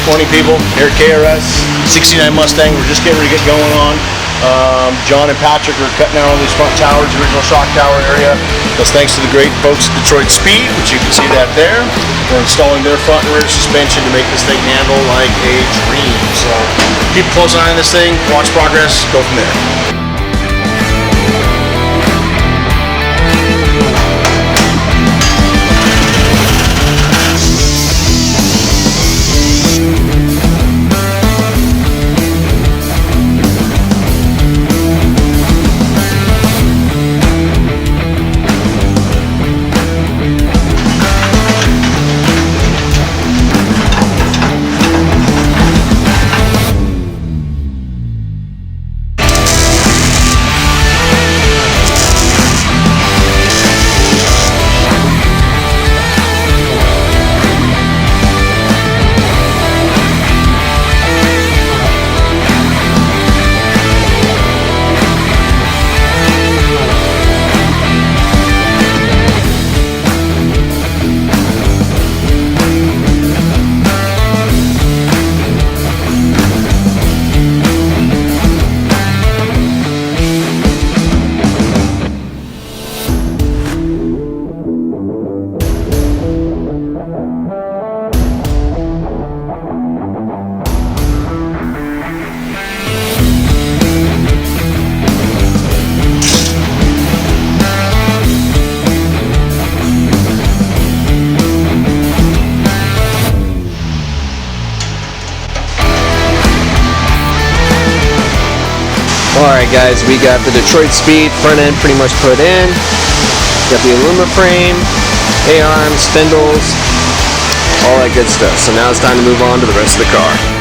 20 people here at KRS. 69 Mustang, we're just getting ready to get going on. John and Patrick are cutting out all these front towers, the original shock tower area. That's thanks to the great folks at Detroit Speed, which you can see that there. We're installing their front and rear suspension to make this thing handle like a dream. So keep a close eye on this thing, watch progress, go from there. Alright guys, we got the Detroit Speed front end pretty much put in. Got the Alumaframe, A-arms, spindles, all that good stuff. So now it's time to move on to the rest of the car.